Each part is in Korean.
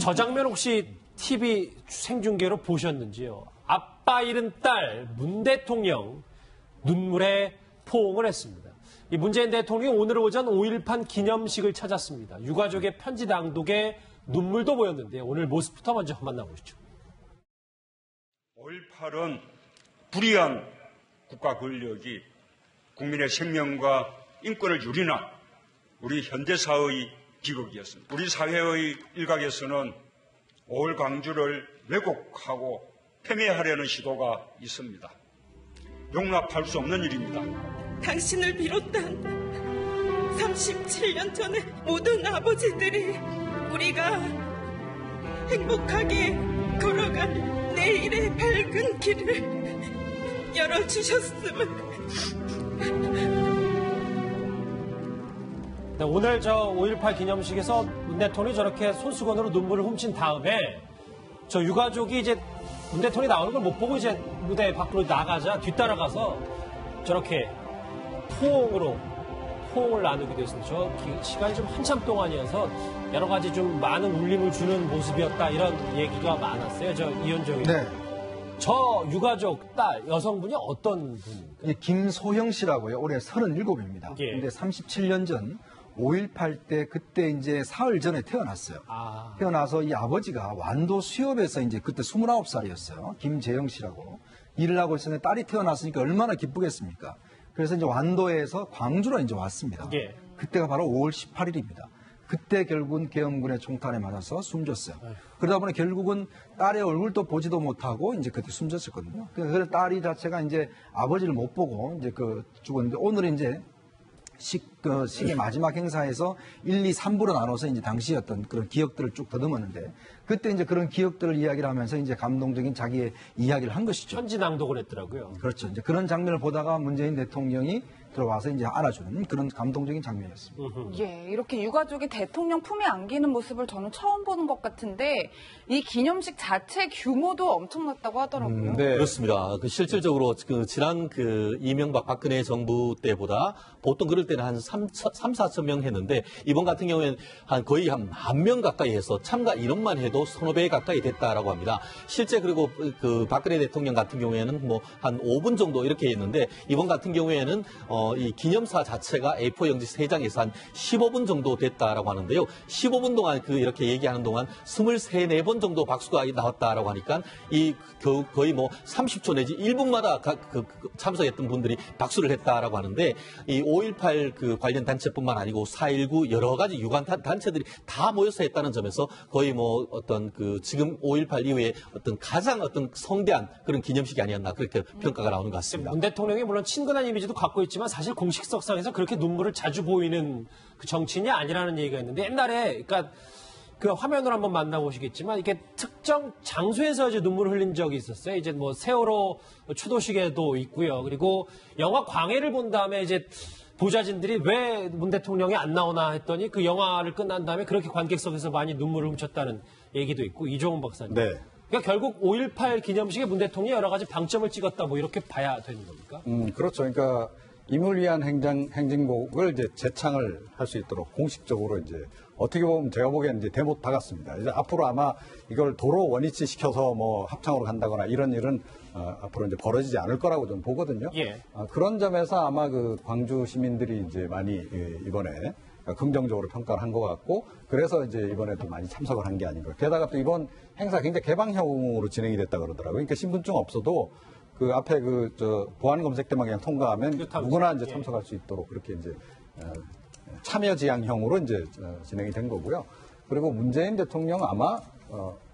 저 장면 혹시 TV 생중계로 보셨는지요? 아빠 잃은 딸 문 대통령 눈물에 포옹을 했습니다. 이 문재인 대통령이 오늘 오전 5.18 기념식을 찾았습니다. 유가족의 편지 낭독에 눈물도 보였는데 오늘 모습부터 먼저 만나보시죠. 5.18은 불의한 국가 권력이 국민의 생명과 인권을 유린한 우리 현대사의 비극이었습니다. 우리 사회의 일각에서는 5.18 광주를 왜곡하고 폄훼하려는 시도가 있습니다. 용납할 수 없는 일입니다. 당신을 비롯한 37년 전의 모든 아버지들이 우리가 행복하게 걸어갈 내일의 밝은 길을 열어주셨음을. 네, 오늘 저 5.18 기념식에서 문 대통령이 저렇게 손수건으로 눈물을 훔친 다음에 저 유가족이 이제 문 대통령이 나오는 걸 못 보고 이제 무대 밖으로 나가자 뒤따라가서 저렇게 포옹을 나누게 됐습니다. 저 시간이 좀 한참 동안이어서 여러 가지 좀 많은 울림을 주는 모습이었다 이런 얘기가 많았어요. 저 이현정이. 네. 저 유가족 딸 여성분이 어떤 분입니까? 김소영 씨라고요. 올해 37입니다. 예. 근데 37년 전 5.18 때 그때 이제 사흘 전에 태어났어요. 태어나서 이 아버지가 완도 수협에서 이제 그때 29살이었어요. 김재영 씨라고. 일을 하고 있었는데 딸이 태어났으니까 얼마나 기쁘겠습니까? 그래서 이제 완도에서 광주로 이제 왔습니다. 예. 그때가 바로 5월 18일입니다. 그때 결국은 계엄군의 총탄에 맞아서 숨졌어요. 그러다 보니 결국은 딸의 얼굴도 보지도 못하고 이제 그때 숨졌었거든요. 그래서 딸이 자체가 이제 아버지를 못 보고 이제 죽었는데 오늘 이제 식의 마지막 행사에서 1, 2, 3부로 나눠서 이제 당시 어떤 그런 기억들을 쭉 더듬었는데 그때 이제 그런 기억들을 이야기를 하면서 이제 감동적인 자기의 이야기를 한 것이죠. 편지 낭독을 했더라고요. 그렇죠. 이제 그런 장면을 보다가 문재인 대통령이 들어와서 이제 안아주는 그런 감동적인 장면이었습니다. 예, 이렇게 유가족이 대통령 품에 안기는 모습을 저는 처음 보는 것 같은데 이 기념식 자체 규모도 엄청났다고 하더라고요. 네, 그렇습니다. 실질적으로 지난 이명박 박근혜 정부 때보다 보통 그럴 때는 한 4천 명 했는데 이번 같은 경우에는 거의 한 1,000명 가까이 해서 참가 인원만 해도 1,500 가까이 됐다라고 합니다. 실제 그리고 박근혜 대통령 같은 경우에는 뭐 한 5분 정도 이렇게 했는데 이번 같은 경우에는 이 기념사 자체가 A4 용지 3장에서 한 15분 정도 됐다라고 하는데요. 15분 동안 이렇게 얘기하는 동안 23, 4번 정도 박수가 나왔다라고 하니까 거의 뭐 30초 내지 1분마다 참석했던 분들이 박수를 했다라고 하는데 이 5.18 관련 단체뿐만 아니고 4.19 여러 가지 유관 단체들이 다 모여서 했다는 점에서 거의 뭐 어떤 지금 5.18 이후에 어떤 가장 성대한 그런 기념식이 아니었나 그렇게 평가가 나오는 것 같습니다. 문 대통령이 물론 친근한 이미지도 갖고 있지만 사실 공식석상에서 그렇게 눈물을 자주 보이는 그 정치인이 아니라는 얘기가 있는데 옛날에 그러니까 그 화면으로 한번 만나보시겠지만 이게 특정 장소에서 이제 눈물을 흘린 적이 있었어요. 이제 뭐 세월호 추도식에도 있고요. 그리고 영화 광해를 본 다음에 이제 보좌진들이 왜 문 대통령이 안 나오나 했더니 그 영화를 끝난 다음에 그렇게 관객석에서 많이 눈물을 훔쳤다는 얘기도 있고 이종훈 박사님. 네. 그러니까 결국 5.18 기념식에 문 대통령이 여러 가지 방점을 찍었다 뭐 이렇게 봐야 되는 겁니까? 그렇죠. 그러니까 임을 위한 행진곡을 이제 재창을 할 수 있도록 공식적으로 이제 어떻게 보면 제가 보기에는 이제 대못 박았습니다. 이제 앞으로 아마 이걸 도로 원위치 시켜서 뭐 합창으로 간다거나 이런 일은 앞으로 이제 벌어지지 않을 거라고 좀 보거든요. 예. 그런 점에서 아마 광주 시민들이 이제 많이 이번에 긍정적으로 평가를 한 것 같고 그래서 이제 이번에도 많이 참석을 한 게 아닌가. 게다가 또 이번 행사 굉장히 개방형으로 진행이 됐다 그러더라고요. 그러니까 신분증 없어도 앞에 보안 검색대만 그냥 통과하면 누구나 이제 참석할 수 있도록 그렇게 이제 참여 지향형으로 이제 진행이 된 거고요. 그리고 문재인 대통령 아마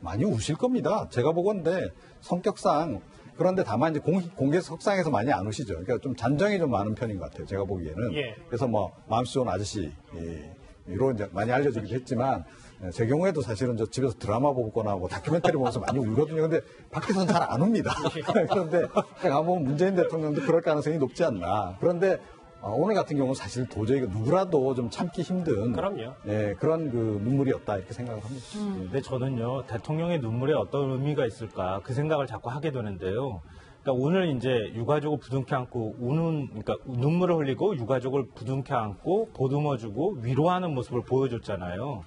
많이 우실 겁니다. 제가 보건데 성격상 그런데 다만 이제 공개석상에서 많이 안 우시죠. 그러니까 좀 잔정이 좀 많은 편인 것 같아요. 제가 보기에는. 예. 그래서 뭐 마음씨 좋은 아저씨로 이제 많이 알려지기도 했지만 제 경우에도 사실은 저 집에서 드라마 보거나 뭐 다큐멘터리 보면서 많이 울거든요. 근데 밖에서는 잘 안 웁니다. 그런데 가보면 문재인 대통령도 그럴 가능성이 높지 않나. 그런데 오늘 같은 경우는 사실 도저히 누구라도 좀 참기 힘든 그럼요. 그런 눈물이었다 이렇게 생각을 합니다. 근데 저는요 대통령의 눈물에 어떤 의미가 있을까 그 생각을 자꾸 하게 되는데요. 그러니까 오늘 이제 유가족을 부둥켜 안고 그러니까 눈물을 흘리고 유가족을 부둥켜 안고 보듬어주고 위로하는 모습을 보여줬잖아요.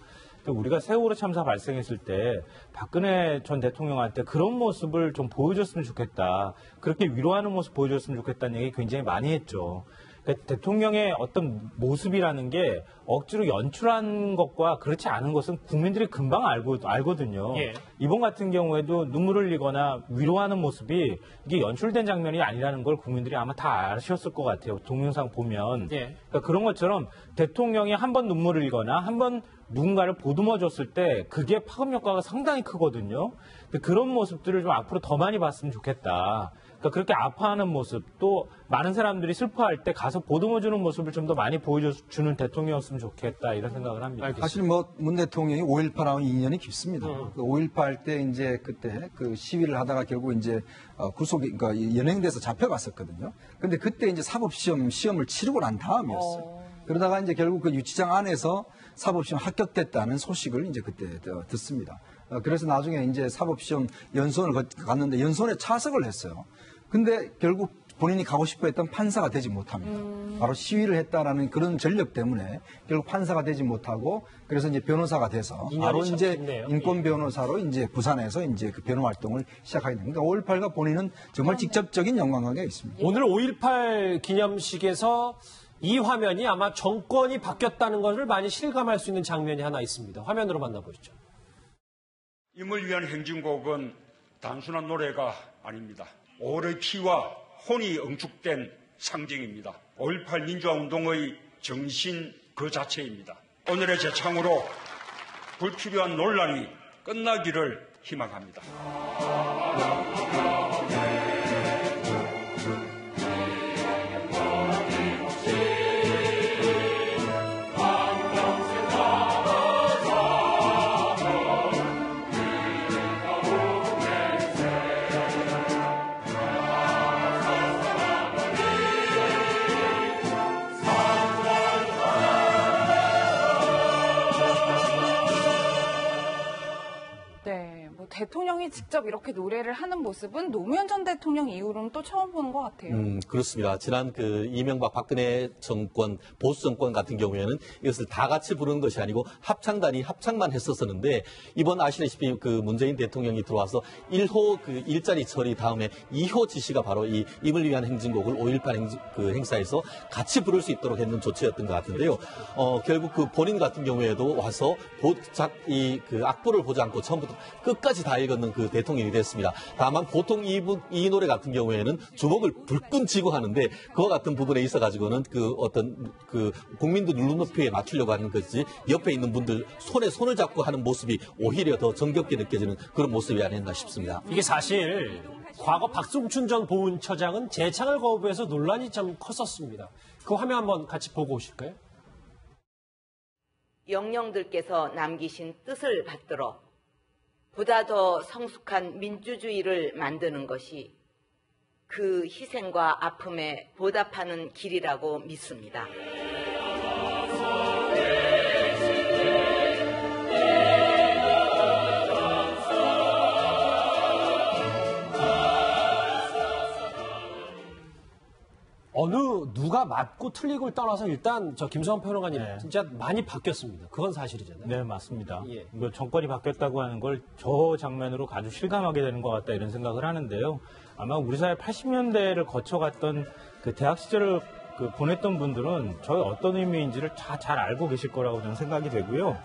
우리가 세월호 참사 발생했을 때 박근혜 전 대통령한테 그런 모습을 좀 보여줬으면 좋겠다. 그렇게 위로하는 모습 보여줬으면 좋겠다는 얘기 굉장히 많이 했죠. 그러니까 대통령의 어떤 모습이라는 게 억지로 연출한 것과 그렇지 않은 것은 국민들이 금방 알거든요. 예. 이번 같은 경우에도 눈물을 흘리거나 위로하는 모습이 이게 연출된 장면이 아니라는 걸 국민들이 아마 다 아셨을 것 같아요. 동영상 보면. 예. 그러니까 그런 것처럼 대통령이 한 번 눈물을 흘리거나 한 번 누군가를 보듬어줬을 때 그게 파급 효과가 상당히 크거든요. 근데 그런 모습들을 좀 앞으로 더 많이 봤으면 좋겠다. 그러니까 그렇게 아파하는 모습, 또 많은 사람들이 슬퍼할 때 가서 보듬어주는 모습을 좀 더 많이 보여주는 대통령이었으면 좋겠다 이런 생각을 합니다. 사실 뭐 문 대통령이 5.18하고 인연이 깊습니다. 그 5.18 때 이제 그때 그 시위를 하다가 결국 이제 그러니까 연행돼서 잡혀갔었거든요. 근데 그때 이제 시험을 치르고 난 다음이었어요. 그러다가 이제 결국 그 유치장 안에서 사법시험 합격됐다는 소식을 이제 그때 듣습니다. 그래서 나중에 이제 사법시험 연수원을 갔는데 연수원에 차석을 했어요. 근데 결국 본인이 가고 싶어 했던 판사가 되지 못합니다. 바로 시위를 했다라는 그런 전력 때문에 결국 판사가 되지 못하고 그래서 이제 변호사가 돼서 바로 이제 깊네요. 인권 변호사로 이제 부산에서 이제 그 변호 활동을 시작하게 됩니다. 5.18과 본인은 정말 직접적인 연관관계가 있습니다. 오늘 5.18 기념식에서 이 화면이 아마 정권이 바뀌었다는 것을 많이 실감할 수 있는 장면이 하나 있습니다. 화면으로 만나보시죠. 임을 위한 행진곡은 단순한 노래가 아닙니다. 5월의 피와 혼이 응축된 상징입니다. 5.18 민주화운동의 정신 그 자체입니다. 오늘의 재창으로 불필요한 논란이 끝나기를 희망합니다. 대통령이 직접 이렇게 노래를 하는 모습은 노무현 전 대통령 이후로는 또 처음 보는 것 같아요. 그렇습니다. 지난 그 이명박 박근혜 정권, 보수 정권 같은 경우에는 이것을 다 같이 부르는 것이 아니고 합창단이 합창만 했었었는데 이번 아시다시피 그 문재인 대통령이 들어와서 1호 그 일자리 처리 다음에 2호 지시가 바로 이 임을 위한 행진곡을 5.18 행사에서 같이 부를 수 있도록 했는 조치였던 것 같은데요. 결국 그 본인 같은 경우에도 와서 그 악보를 보지 않고 처음부터 끝까지 다 읽었는 그 대통령이 됐습니다. 다만 보통 이 노래 같은 경우에는 주먹을 불끈 쥐고 하는데 그와 같은 부분에 있어가지고는 그 어떤 그 국민들 눈높이에 맞추려고 하는 것이 옆에 있는 분들 손에 손을 잡고 하는 모습이 오히려 더 정겹게 느껴지는 그런 모습이 아니었나 싶습니다. 이게 사실 과거 박승춘 전 보훈처장은 재창을 거부해서 논란이 좀 컸었습니다. 그 화면 한번 같이 보고 오실까요? 영령들께서 남기신 뜻을 받들어 보다 더 성숙한 민주주의를 만드는 것이 그 희생과 아픔에 보답하는 길이라고 믿습니다. 누가 맞고 틀리고를 떠나서 일단 저 김성환 평론가님 진짜 많이 바뀌었습니다. 그건 사실이잖아요. 네, 맞습니다. 예. 뭐 정권이 바뀌었다고 하는 걸 저 장면으로 아주 실감하게 되는 것 같다 이런 생각을 하는데요. 아마 우리 사회 80년대를 거쳐갔던 그 대학 시절을 보냈던 분들은 저희 어떤 의미인지를 잘 알고 계실 거라고 저는 생각이 되고요.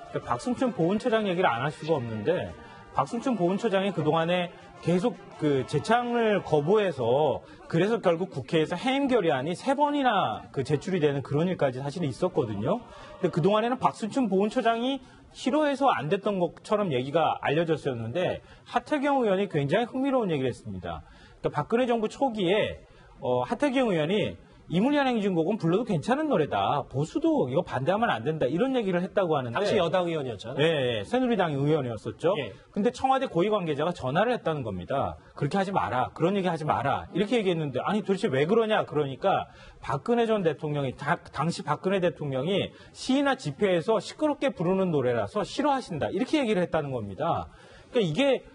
그러니까 박승춘 보훈처장 얘기를 안 할 수가 없는데 박승춘 보훈처장이 그동안에 계속 그 재창을 거부해서 그래서 결국 국회에서 해임 결의안이 3번이나 그 제출이 되는 그런 일까지 사실 있었거든요. 근데 그동안에는 박승춘 보훈처장이 싫어해서 안 됐던 것처럼 얘기가 알려졌었는데 하태경 의원이 굉장히 흥미로운 얘기를 했습니다. 그러니까 박근혜 정부 초기에 하태경 의원이 임을 위한 행진곡은 불러도 괜찮은 노래다. 보수도 이거 반대하면 안 된다. 이런 얘기를 했다고 하는데. 당시 여당 의원이었잖아요. 네, 새누리당 의원이었었죠. 예. 근데 청와대 고위 관계자가 전화를 했다는 겁니다. 그렇게 하지 마라. 그런 얘기 하지 마라. 이렇게 얘기했는데 아니 도대체 왜 그러냐. 그러니까 박근혜 전 대통령이 당시 박근혜 대통령이 시위나 집회에서 시끄럽게 부르는 노래라서 싫어하신다. 이렇게 얘기를 했다는 겁니다. 그러니까 이게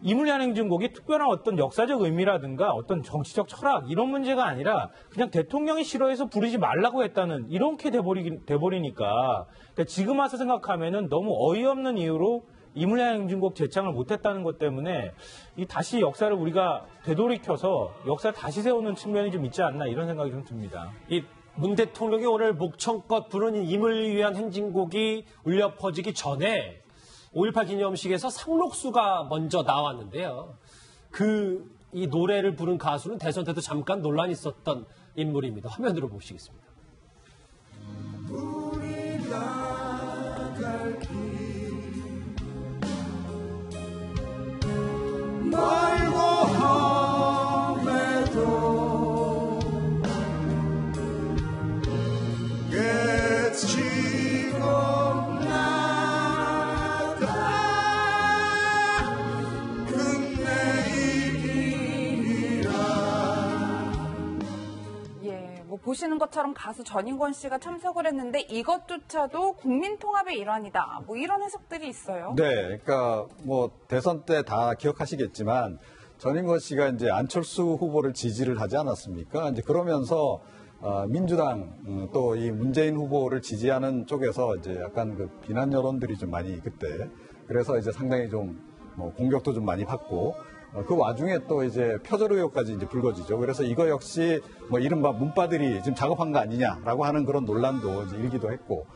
이물리한 행진곡이 특별한 어떤 역사적 의미라든가 어떤 정치적 철학 이런 문제가 아니라 그냥 대통령이 싫어해서 부르지 말라고 했다는 이렇게 돼버리니까 그러니까 지금 와서 생각하면은 너무 어이없는 이유로 이물리한 행진곡 제창을 못했다는 것 때문에 이 다시 역사를 우리가 되돌이켜서 역사를 다시 세우는 측면이 좀 있지 않나 이런 생각이 좀 듭니다. 이 문 대통령이 오늘 목청껏 부른 임을 위한 행진곡이 울려 퍼지기 전에 5.18 기념식에서 상록수가 먼저 나왔는데요. 이 노래를 부른 가수는 대선 때도 잠깐 논란이 있었던 인물입니다. 화면으로 보시겠습니다. 말고 함에도 깨치고 나가 끝내 이기리라. 예, 뭐 보시는 것처럼 가수 전인권 씨가 참석을 했는데 이것조차도 국민 통합의 일환이다. 뭐 이런 해석들이 있어요. 네, 그러니까 뭐 대선 때 다 기억하시겠지만 전인권 씨가 이제 안철수 후보를 지지를 하지 않았습니까? 이제 그러면서 민주당 또 이 문재인 후보를 지지하는 쪽에서 이제 약간 그 비난 여론들이 좀 많이 그때 그래서 이제 상당히 좀 뭐 공격도 좀 많이 받고 그 와중에 또 이제 표절 의혹까지 이제 불거지죠. 그래서 이거 역시 뭐 이른바 문바들이 지금 작업한 거 아니냐라고 하는 그런 논란도 이제 일기도 했고.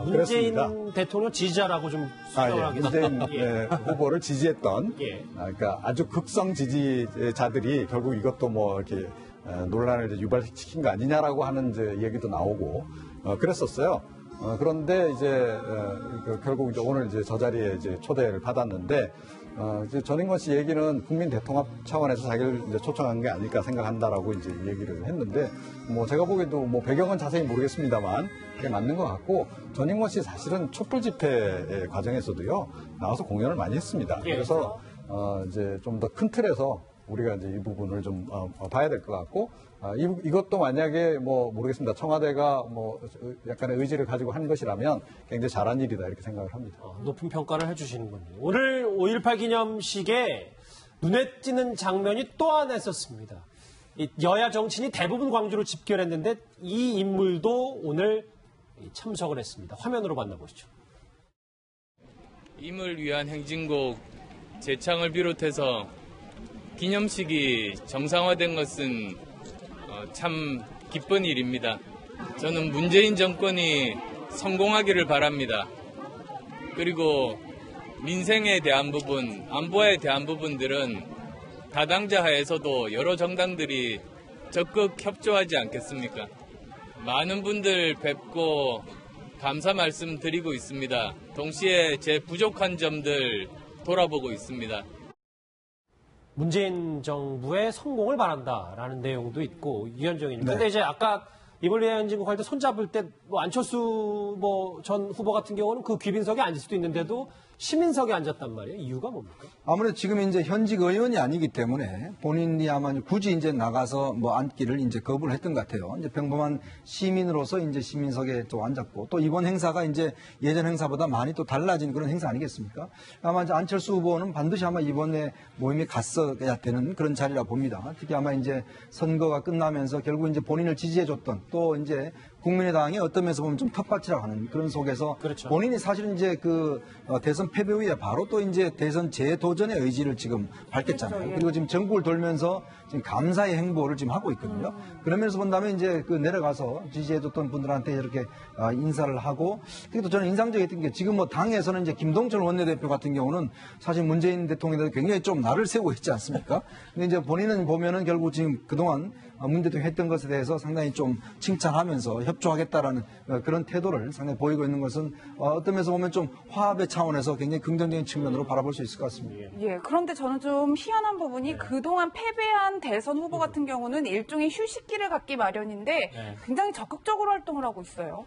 문재인 그랬습니다. 대통령 지지자라고 좀 수정을 하긴 문재인 예. 후보를 지지했던 예. 그러니까 아주 극성 지지자들이 결국 이것도 뭐 이렇게 논란을 이제 유발시킨 거 아니냐라고 하는 이제 얘기도 나오고 그랬었어요. 그런데 이제 결국 이제 오늘 이제 저 자리에 이제 초대를 받았는데 이제 전인권 씨 얘기는 국민 대통합 차원에서 자기를 이제 초청한 게 아닐까 생각한다라고 이제 얘기를 했는데 뭐 제가 보기에도 뭐 배경은 자세히 모르겠습니다만 그게 맞는 것 같고 전인권 씨 사실은 촛불 집회 과정에서도요 나와서 공연을 많이 했습니다. 예. 그래서 이제 좀 더 큰 틀에서 우리가 이제 이 부분을 좀 봐야 될 것 같고 이것도 만약에 뭐 모르겠습니다. 청와대가 뭐 약간의 의지를 가지고 한 것이라면 굉장히 잘한 일이다 이렇게 생각을 합니다. 높은 평가를 해주시는군요. 오늘 5.18 기념식에 눈에 띄는 장면이 또 하나 있었습니다. 여야 정치인이 대부분 광주로 집결했는데 이 인물도 오늘 참석을 했습니다. 화면으로 만나보시죠. 임을 위한 행진곡 제창을 비롯해서 기념식이 정상화된 것은 참 기쁜 일입니다. 저는 문재인 정권이 성공하기를 바랍니다. 그리고 민생에 대한 부분, 안보에 대한 부분들은 다당제 하에서도 여러 정당들이 적극 협조하지 않겠습니까? 많은 분들 뵙고 감사 말씀 드리고 있습니다. 동시에 제 부족한 점들 돌아보고 있습니다. 문재인 정부의 성공을 바란다라는 내용도 있고 유현정님. 네. 근데 이제 아까 임을 위한 행진곡 할 때 손잡을 때 뭐 안철수 뭐 전 후보 같은 경우는 그 귀빈석에 앉을 수도 있는데도 시민석에 앉았단 말이에요. 이유가 뭡니까? 아무래도 지금 이제 현직 의원이 아니기 때문에 본인이 아마 굳이 이제 나가서 뭐 앉기를 이제 거부를 했던 것 같아요. 이제 평범한 시민으로서 이제 시민석에 또 앉았고 또 이번 행사가 이제 예전 행사보다 많이 또 달라진 그런 행사 아니겠습니까? 아마 이제 안철수 후보는 반드시 아마 이번에 모임에 갔어야 되는 그런 자리라 봅니다. 특히 아마 이제 선거가 끝나면서 결국 이제 본인을 지지해줬던 또 이제 국민의당이 어떤 면에서 보면 좀 텃밭이라고 하는 그런 속에서 그렇죠. 본인이 사실은 이제 그 대선 패배 후에 바로 또 이제 대선 재도전의 의지를 지금 밝혔잖아요. 그렇죠. 예. 그리고 지금 전국을 돌면서 지금 감사의 행보를 지금 하고 있거든요. 그러면서 본다면 이제 그 내려가서 지지해줬던 분들한테 이렇게 인사를 하고 그리고 또 저는 인상적이었던 게 지금 뭐 당에서는 이제 김동철 원내대표 같은 경우는 사실 문재인 대통령에 굉장히 좀 날을 세우고 있지 않습니까? 근데 이제 본인은 보면은 결국 지금 그동안 문 대통령이 했던 것에 대해서 상당히 좀 칭찬하면서 협조하겠다라는 그런 태도를 상당히 보이고 있는 것은 어떤 면에서 보면 좀 화합의 차원에서 굉장히 긍정적인 측면으로 바라볼 수 있을 것 같습니다. 예, 그런데 저는 좀 희한한 부분이 그동안 패배한 대선 후보 같은 경우는 일종의 휴식기를 갖기 마련인데 굉장히 적극적으로 활동을 하고 있어요.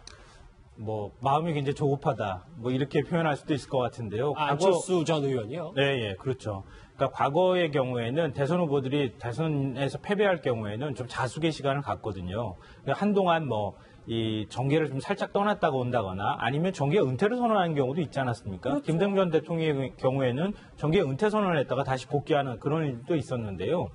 뭐 마음이 굉장히 조급하다. 뭐 이렇게 표현할 수도 있을 것 같은데요. 안철수 전 의원이요? 네, 그렇죠. 그러니까 과거의 경우에는 대선 후보들이 대선에서 패배할 경우에는 좀 자숙의 시간을 갖거든요. 그러니까 한동안 뭐 이 정계를 좀 살짝 떠났다가 온다거나 아니면 정계 은퇴를 선언하는 경우도 있지 않았습니까? 그렇죠. 김대중 전 대통령의 경우에는 정계 은퇴 선언을 했다가 다시 복귀하는 그런 일도 있었는데요.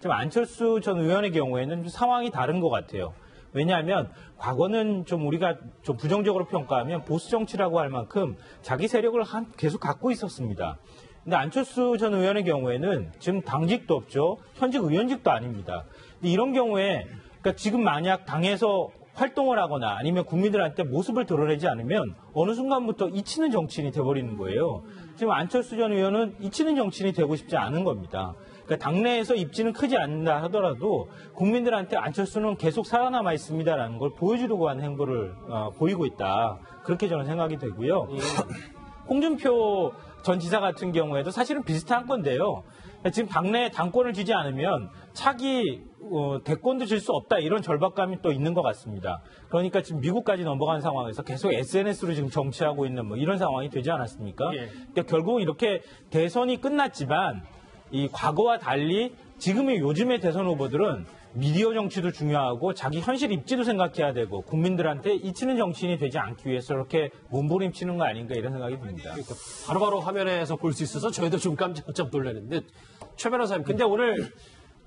지금 안철수 전 의원의 경우에는 좀 상황이 다른 것 같아요. 왜냐하면 과거는 좀 우리가 좀 부정적으로 평가하면 보수 정치라고 할 만큼 자기 세력을 계속 갖고 있었습니다. 근데 안철수 전 의원의 경우에는 지금 당직도 없죠. 현직 의원직도 아닙니다. 근데 이런 경우에 그러니까 지금 만약 당에서 활동을 하거나 아니면 국민들한테 모습을 드러내지 않으면 어느 순간부터 잊히는 정치인이 돼버리는 거예요. 지금 안철수 전 의원은 잊히는 정치인이 되고 싶지 않은 겁니다. 그러니까 당내에서 입지는 크지 않는다 하더라도 국민들한테 안철수는 계속 살아남아 있습니다라는 걸 보여주려고 하는 행보를 보이고 있다. 그렇게 저는 생각이 되고요. 홍준표 전 지사 같은 경우에도 사실은 비슷한 건데요. 지금 당내에 당권을 쥐지 않으면 차기 대권도 질 수 없다 이런 절박감이 또 있는 것 같습니다. 그러니까 지금 미국까지 넘어간 상황에서 계속 SNS로 지금 정치하고 있는 뭐 이런 상황이 되지 않았습니까? 예. 그러니까 결국은 이렇게 대선이 끝났지만 이 과거와 달리 지금의 요즘의 대선 후보들은 미디어 정치도 중요하고 자기 현실 입지도 생각해야 되고 국민들한테 잊히는 정치인이 되지 않기 위해서 이렇게 몸부림치는 거 아닌가 이런 생각이 듭니다. 그러니까 바로바로 화면에서 볼 수 있어서 저희도 좀 깜짝 놀랐는데 최 변호사님, 근데 오늘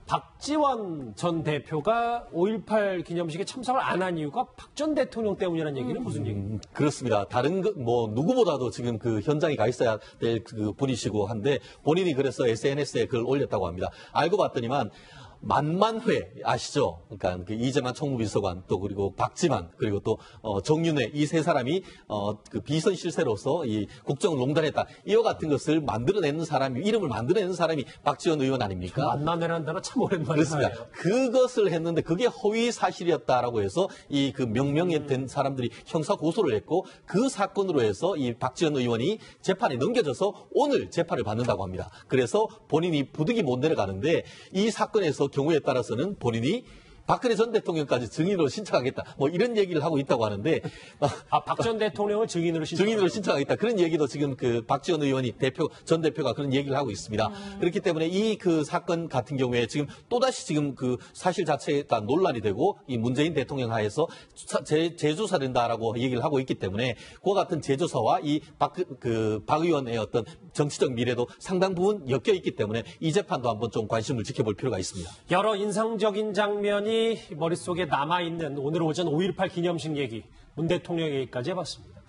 박지원 전 대표가 5.18 기념식에 참석을 안 한 이유가 박 전 대통령 때문이라는 얘기는 무슨 얘기입니까? 그렇습니다. 다른 누구보다도 지금 그 현장에 가 있어야 될 그 분이시고 한데 본인이 그래서 SNS에 글을 올렸다고 합니다. 알고 봤더니만 만만회 아시죠? 그러니까 그 이재만 총무비서관 또 그리고 박지만 그리고 또 정윤회 이 세 사람이 그 비선 실세로서 이 국정을 농단했다. 이와 같은 것을 만들어내는 사람이 이름을 만들어내는 사람이 박지원 의원 아닙니까? 만만회라는 단어 참 오랜만에 그렇습니다. 사요. 그것을 했는데 그게 허위 사실이었다라고 해서 이 그 명명이 된 사람들이 형사 고소를 했고 그 사건으로 해서 이 박지원 의원이 재판에 넘겨져서 오늘 재판을 받는다고 합니다. 그래서 본인이 부득이 못 내려가는데 이 사건에서 경우에 따라서는 본인이 박근혜 전 대통령까지 증인으로 신청하겠다. 뭐 이런 얘기를 하고 있다고 하는데 박 전 대통령을 증인으로 신청하겠다. 그런 얘기도 지금 그 박지원 의원이 전 대표가 그런 얘기를 하고 있습니다. 그렇기 때문에 이 그 사건 같은 경우에 지금 또다시 지금 그 사실 자체가 논란이 되고 이 문재인 대통령 하에서 재조사된다라고 얘기를 하고 있기 때문에 그와 같은 재조사와 이 박 의원의 어떤 정치적 미래도 상당 부분 엮여 있기 때문에 이 재판도 한번 좀 관심을 지켜볼 필요가 있습니다. 여러 인상적인 장면이 머릿속에 남아있는 오늘 오전 5.18 기념식 얘기, 문 대통령 얘기까지 해봤습니다.